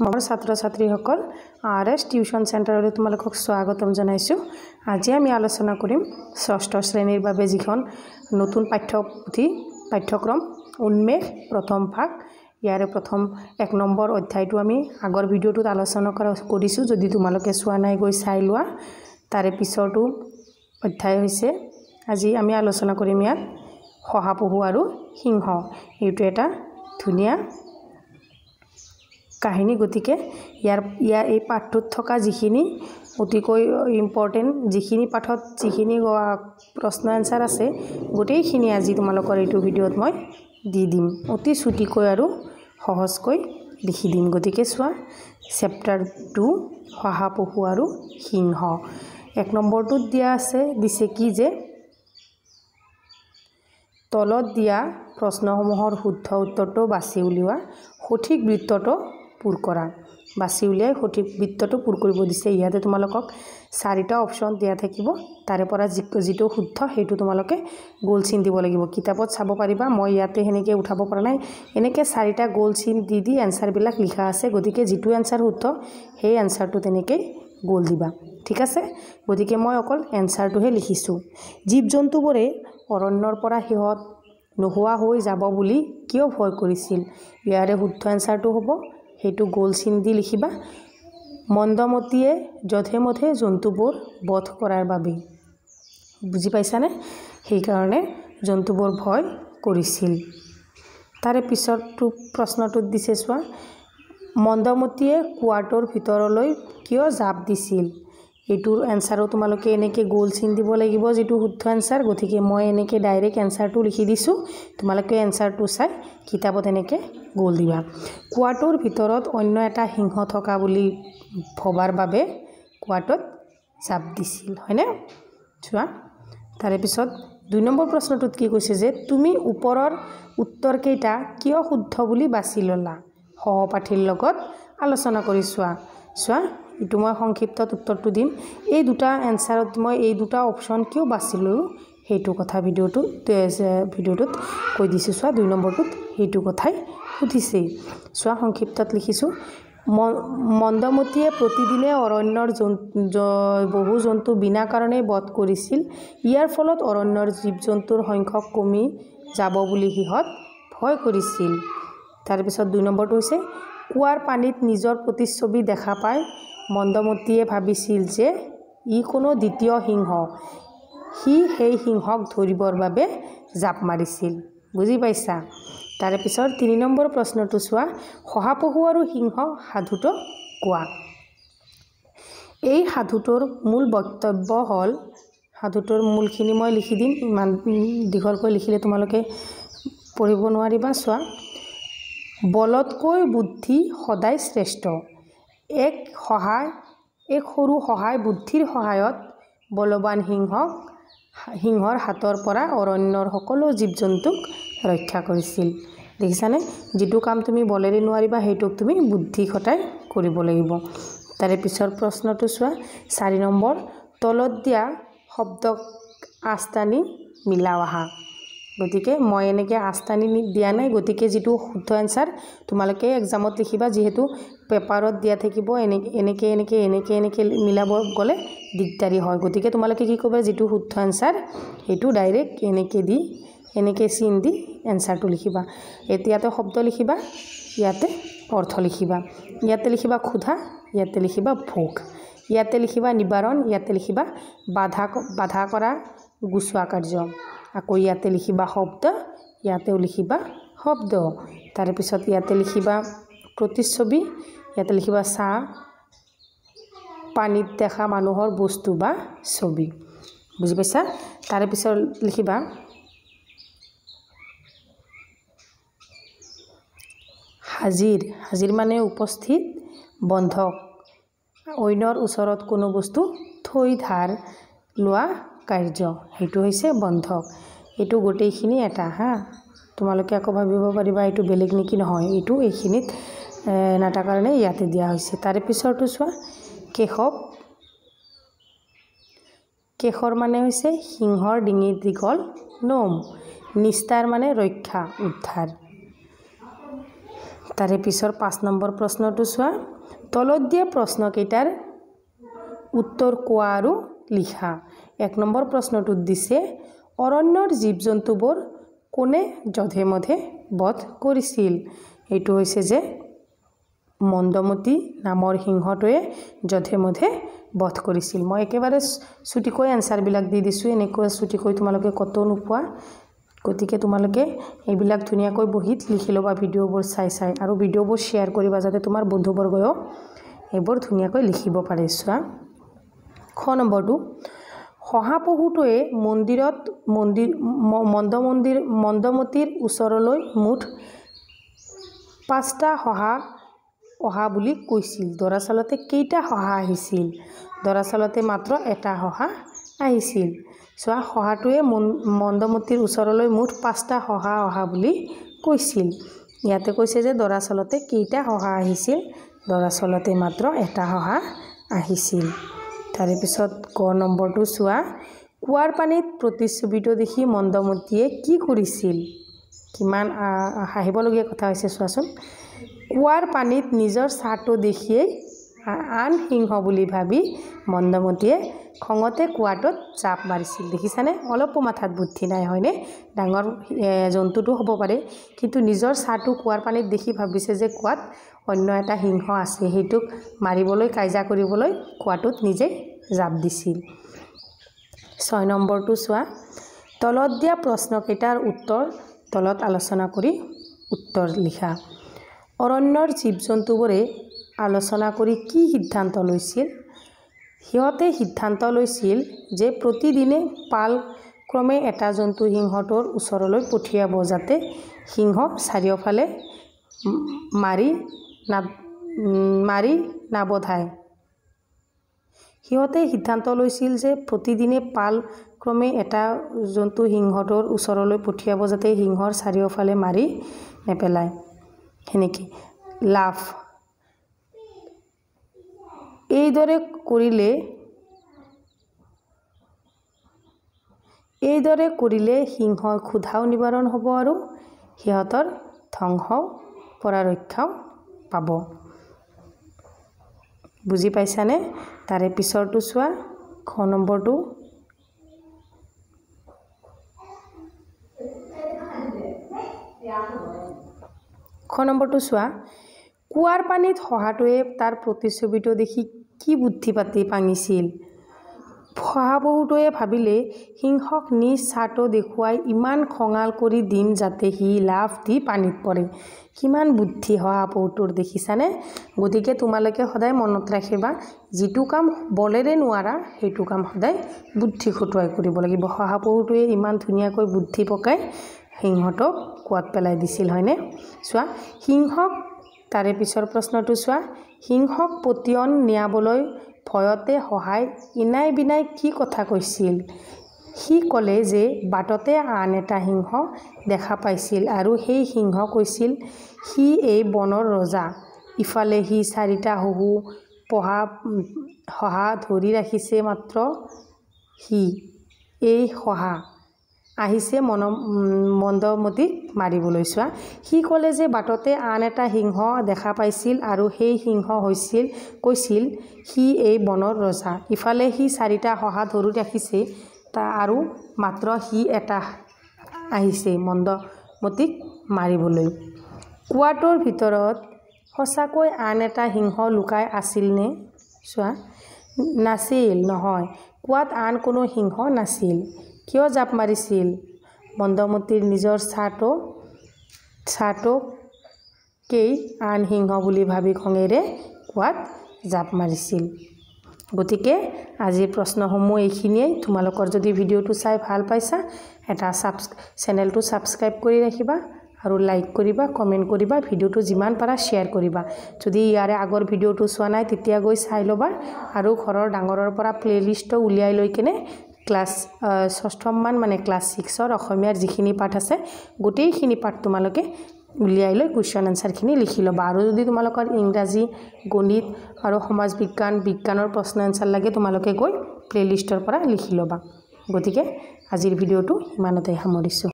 মোৰ ছাত্ৰ ছাত্ৰীসকল আৰএছ টিউচন চেণ্টাৰলৈ তোমালোকক স্বাগতম জনাইছোঁ। আজি আমি আলোচনা কৰিম ষষ্ঠ শ্ৰেণীৰ বাবে যিখন নতুন পাঠ্যক্ৰম উন্মেষ প্ৰথম ভাগ। ইয়াৰে প্ৰথম 1 নম্বৰ অধ্যায়টো আমি আগৰ ভিডিঅ'টোত আলোচনা কৰিছোঁ। যদি তোমালোকে চোৱা নাই গৈ চাই লোৱা। তাৰে পিছৰটো অধ্যায় হৈছে আজি আমি আলোচনা কৰিম ইয়াত শহাপহু আৰু সিংহ। এইটো এটা ধুনীয়া কাহিনী। গতিকে ইয়াৰ এই পাঠটোত থকা যিখিনি অতিকৈ ইম্পৰ্টেণ্ট যিখিনি পাঠত যিখিনি প্ৰশ্ন এনসাৰ আছে গোটেইখিনি আজি তোমালোকৰ এইটো ভিডিঅ'ত মই দি দিম। অতি চুটিকৈ আৰু সহজকৈ লিখি দিম। গতিকে চোৱা, চেপ্টাৰ 2 শহাপহু আৰু সিংহ। 1 নম্বৰটোত দিছে কি যে তলত দিয়া প্ৰশ্নসমূহৰ শুদ্ধ উত্তৰটো বাছি উলিওৱা, সঠিক বৃত্তটো পূৰ কৰা। বাছি উলিয়াই সঠিক বৃত্তটো পূৰ কৰিব দিছে। ইয়াতে তোমালোকক 4টা অপশ্যন দিয়া থাকিব। তাৰে পৰা যিটো শুদ্ধ সেইটো তোমালোকে গোল চিন দিব লাগিব। কিতাপত চাব পাৰিবা, মই ইয়াতে সেনেকৈ উঠাব পৰা নাই। এনেকৈ 4টা গোল চিন দি এনসাৰবিলাক লিখা আছে। গতিকে যিটো এনসাৰ শুদ্ধ সেই এনসাৰটো তেনেকৈ গোল দিবা। ঠিক আছে? গতিকে মই অকল এনসাৰটোহে লিখিছোঁ। জীৱ জন্তুবোৰে অৰণ্যৰ পৰা সিহঁত নোহোৱা হৈ যাব বুলি কিয় ভয় কৰিছিল? ইয়াৰে শুদ্ধ এনসাৰটো হ'ব সেইটো গোল চিন দি লিখিবা। মন্দমতীয়ে যধে মধে জন্তুবোৰ বধ কৰাৰ বাবে। বুজি পাইছানে? সেইকাৰণে জন্তুবোৰ ভয় কৰিছিল। তাৰে পিছৰটো প্ৰশ্নটোত দিছে চোৱা, মন্দমতীয়ে কুৱাটোৰ ভিতৰলৈ কিয় জাপ দিছিল? এইটোৰ এনসাৰো তোমালোকে এনেকৈ গোল চিন দিব লাগিব যিটো শুদ্ধ এনসাৰ। গতিকে মই এনেকৈ ডাইৰেক্ট এনসাৰটো লিখি দিছোঁ। তোমালোকে এনসাৰটো চাই কিতাপত এনেকৈ গোল দিবা। কুৱাটোৰ ভিতৰত অন্য এটা সিংহ থকা বুলি ভবাৰ বাবে কুৱাটোত জাপ দিছিল। হয়নে? চোৱা, তাৰে পিছত 2 নম্বৰ প্ৰশ্নটোত কি কৈছে যে তুমি ওপৰৰ উত্তৰকেইটা কিয় শুদ্ধ বুলি বাছি ল'লা? সহপাঠীৰ লগত আলোচনা কৰি চোৱা। এইটো মই সংক্ষিপ্তত উত্তৰটো দিম। এই দুটা এনসাৰত মই এই দুটা অপশ্যন কিয় বাছি ল'লোঁ সেইটো কথা ভিডিঅ'টোত কৈ দিছোঁ। চোৱা, 2 নম্বৰটোত সেইটো কথাই সুধিছে। চোৱা, সংক্ষিপ্তত লিখিছোঁ, মন্দমতীয়ে প্ৰতিদিনে অৰণ্যৰ বহু জন্তু বিনা কাৰণে বধ কৰিছিল। ইয়াৰ ফলত অৰণ্যৰ জীৱ জন্তুৰ সংখ্যক কমি যাব বুলি সিহঁত ভয় কৰিছিল। তাৰপিছত 2 নম্বৰটো হৈছে কুৱাৰ পানীত নিজৰ প্ৰতিচ্ছবি দেখা পাই মন্দমতীয়ে ভাবিছিল যে ই কোনো দ্বিতীয় সিংহ। সি সেই সিংহক ধৰিবৰ বাবে জাপ মাৰিছিল। বুজি পাইছা? তাৰে পিছত 3 নম্বৰ প্ৰশ্নটো চোৱা, শহাপহু আৰু সিংহ সাধুটো কোৱা। এই সাধুটোৰ মূল বক্তব্য হ'ল, সাধুটোৰ মূলখিনি মই লিখি দিম, ইমান দীঘলকৈ লিখিলে তোমালোকে পঢ়িব নোৱাৰিবা। চোৱা, বলতকৈ বুদ্ধি সদায় শ্ৰেষ্ঠ। এক সৰু সহায় বুদ্ধিৰ সহায়ত বলৱান সিংহৰ হাতৰ পৰা অৰণ্যৰ সকলো জীৱ জন্তুক ৰক্ষা কৰিছিল। দেখিছানে? যিটো কাম তুমি বলেৰে নোৱাৰিবা সেইটোক তুমি বুদ্ধি খটাই কৰিব লাগিব। তাৰে পিছৰ প্ৰশ্নটো চোৱা, 4 নম্বৰ, তলত দিয়া শব্দক আস্তানি মিলাও আহা। গতিকে মই এনেকৈ আস্তানি দিয়া নাই। গতিকে যিটো শুদ্ধ এনসাৰ তোমালোকে এক্সামত লিখিবা, যিহেতু পেপাৰত দিয়া থাকিব এনেকৈ মিলাব গ'লে দিগদাৰী হয়। গতিকে তোমালোকে কি কৰিবা, যিটো শুদ্ধ এনসাৰ সেইটো ডাইৰেক্ট এনেকৈ চিন দি এনসাৰটো লিখিবা। ইয়াতে শব্দ লিখিবা, ইয়াতে অৰ্থ লিখিবা। ইয়াতে লিখিবা ক্ষুধা, ইয়াতে লিখিবা ভোক। ইয়াতে লিখিবা নিবাৰণ, ইয়াতে লিখিবা বাধা কৰা গুচোৱা কাৰ্য। আকৌ ইয়াতে লিখিবা শব্দ, ইয়াতেও লিখিবা শব্দ। তাৰপিছত ইয়াতে লিখিবা প্ৰতিচ্ছবি, ইয়াতে লিখিবা চাহ, পানীত দেখা মানুহৰ বস্তু বা ছবি। বুজি পাইছা? তাৰে পিছত লিখিবা হাজিৰ মানে উপস্থিত, বন্ধক অন্যৰ ওচৰত কোনো বস্তু থৈ ধাৰ লোৱা কাৰ্য, সেইটো হৈছে বন্ধক। এইটো গোটেইখিনি এটা তোমালোকে আকৌ ভাবিব পাৰিবা এইটো বেলেগ নেকি? নহয়, এইটো এইখিনিত নাটাৰ কাৰণে ইয়াতে দিয়া হৈছে। তাৰে পিছৰটো চোৱা, কেশৰ মানে হৈছে সিংহৰ ডিঙিত দীঘল নোম। নিস্তাৰ মানে ৰক্ষা, উদ্ধাৰ। তাৰে পিছৰ 5 নম্বৰ প্ৰশ্নটো চোৱা তলত দিয়া প্ৰশ্নকেইটাৰ উত্তৰ কোৱা আৰু লিখা 1 নম্বৰ প্ৰশ্নটোত দিছে অৰণ্যৰ জীৱ-জন্তুবোৰ কোনে যধে মধে বধ কৰিছিল এইটো হৈছে যে মন্দমতি নামৰ সিংহটোৱে যধে মধে বধ কৰিছিল মই একেবাৰে ছুটিকৈ আনসাৰ বিলাক দি দিছো এনেকৈ ছুটিকৈ তোমালোকে কত নোপোৱা গতিকে তোমালোকে এইবিলাক ধুনিয়াকৈ বহিত লিখি লবা ভিডিওবোৰ চাই আৰু ভিডিওবোৰ শেয়াৰ কৰিবা যাতে তোমাৰ বন্ধুবৰ্গও এইবোৰ ধুনিয়াকৈ লিখিব পাৰে চোৱা খ নম্বৰটো শহাপহুটোৱে মন্দমতিৰ ওচৰলৈ মুঠ 5টা শহা অহা বুলি কৈছিল দৰাচলতে কেইটা শহা আহিছিল দৰাচলতে মাত্ৰ এটা শহা আহিছিল চোৱা শহাটোৱে মন্দমতিৰ ওচৰলৈ মুঠ 5টা শহা অহা বুলি কৈছিল ইয়াতে কৈছে যে দৰাচলতে কেইটা শহা আহিছিল দৰাচলতে মাত্ৰ এটা শহা আহিছিল তাৰে পিছত ক নম্বৰটো চোৱা কুৱাৰ পানীত প্ৰতিচ্ছবিটো দেখি মন্দমতিয়ে কি কৰিছিল কিমান হাঁহিবলগীয়া কথা হৈছে চোৱাচোন কুৱাৰ পানীত নিজৰ ছাটো দেখিয়ে আন সিংহ বুলি ভাবি মন্দমতিয়ে খঙতে কুৱাটোত জাপ মাৰিছিল দেখিছানে অলপ মাথাত বুদ্ধি নাই হয়নে ডাঙৰ জন্তুটো হ'ব পাৰে কিন্তু নিজৰ ছাটো কুৱাৰ পানীত দেখি ভাবিছে যে কুৱাত অন্য এটা সিংহ আছে হেতুক মাৰিবলৈ কাইজা কৰিবলৈ কুৱাটোত নিজে জাপ দিছিল 6 নম্বৰটো চোৱা তলত দিয়া প্ৰশ্নকেইটাৰ উত্তৰ তলত আলোচনা কৰি উত্তৰ লিখা অৰণ্যৰ জীৱ-জন্তুবোৰে আলোচনা কৰি কি সিদ্ধান্ত লৈছিল হিয়তে সিদ্ধান্ত লৈছিল যে প্ৰতিদিনে পাল ক্ৰমে এটা জন্তু সিংহটোৰ ওচৰলৈ পঠিয়াব যাতে সিংহ চাৰিওফালে মাৰি নাবধায় হিয়তে সিদ্ধান্ত লৈছিল যে প্ৰতিদিনে পাল ক্ৰমে এটা জন্তু সিংহটোৰ ওচৰলৈ পঠিয়াব যাতে সিংহৰ চাৰিওফালে মাৰি নেপেলায় হেনেকি লাভ এইদৰে কৰিলে সিংহৰ ক্ষুধাও নিবাৰণ হ'ব আৰু সিহঁতৰ ধ্বংস পৰা ৰক্ষাও পাব বুজি পাইছানে তাৰে পিছৰটো চোৱা খ নম্বৰটো চোৱা কুৱাৰ পানীত শহাটোৱে তাৰ প্ৰতিচ্ছবিটো দেখি কি বুদ্ধি পাতি পাঙিছিল শহাপহুটোৱে ভাবিলে সিংহক নিজ ছাটো দেখুৱাই ইমান খঙাল কৰি দিম যাতে সি লাভ দি পানীত পৰে কিমান বুদ্ধি শহাপহুটোৰ দেখিছানে গতিকে তোমালোকে সদায় মনত ৰাখিবা যিটো কাম বলেৰে নোৱাৰা সেইটো কাম সদায় বুদ্ধি খটুৱাই কৰিব লাগিব শহাপহুটোৱে ইমান ধুনিয়াকৈ বুদ্ধি পকাই সিংহটোক কুৱাত পেলাই দিছিল হয়নে চোৱা সিংহক তাৰে পিছৰ প্ৰশ্নটো চোৱা সিংহক পতিয়ন নিয়াবলৈ ভয়তে সহায় ইনাই বিনাই কি কথা কৈছিল সি ক'লে যে বাটতে আন এটা সিংহ দেখা পাইছিল আৰু সেই সিংহ কৈছিল সি এই বনৰ ৰজা ইফালে সি 4টা শহা ধৰি ৰাখিছে মাত্ৰ সি এই শহা আহিছে মন্দমতিক মাৰিবলৈ চোৱা সি ক'লে যে বাটতে আন এটা সিংহ দেখা পাইছিল আৰু সেই সিংহ কৈছিল সি এই বনৰ ৰজা ইফালে সি 4টা শহা ধৰি ৰাখিছে আৰু মাত্ৰ সি এটা আহিছে মন্দমতিক মাৰিবলৈ কুৱাটোৰ ভিতৰত সঁচাকৈ আন এটা সিংহ লুকাই আছিল নে চোৱা নাছিল নহয় কুৱাত আন কোনো সিংহ নাছিল কিয় জাপ মাৰিছিল মন্দমতিৰ নিজৰ ছাটোকেই আন সিংহ বুলি ভাবি খঙেৰে কুৱাত জাপ মাৰিছিল গতিকে আজিৰ প্ৰশ্নসমূহ এইখিনিয়ে তোমালোকৰ যদি ভিডিওটো চাই ভাল পাইছা এটা চেনেলটো সাবস্ক্ৰাইব কৰি ৰাখিবা আৰু লাইক কৰিবা কমেন্ট কৰিবা ভিডিওটো যিমান পাৰা শেয়াৰ কৰিবা যদি ইয়াৰে আগৰ ভিডিওটো চোৱা নাই তেতিয়া গৈ চাই লবা আৰু ঘৰৰ ডাঙৰৰ পৰা প্লেলিষ্ট উলিয়াই লৈ কিনে ক্লাস 6ম মান মানে ক্লাস 6ৰ অসমীয়াৰ যিখিনি পাঠ আছে গোটেইখিনি পাঠ তোমালোকে উলিয়াই লৈ কোৱেশ্চন আনসাৰ খিনি লিখি লবা আৰু যদি তোমালোকৰ ইংৰাজী গণিত আৰু সমাজ বিজ্ঞানৰ প্ৰশ্ন আনসাৰ লাগে তোমালোকে গৈ প্লেলিষ্টৰ পৰা লিখি লবা গতিকে আজিৰ ভিডিওটো ইমানতে সামৰিছো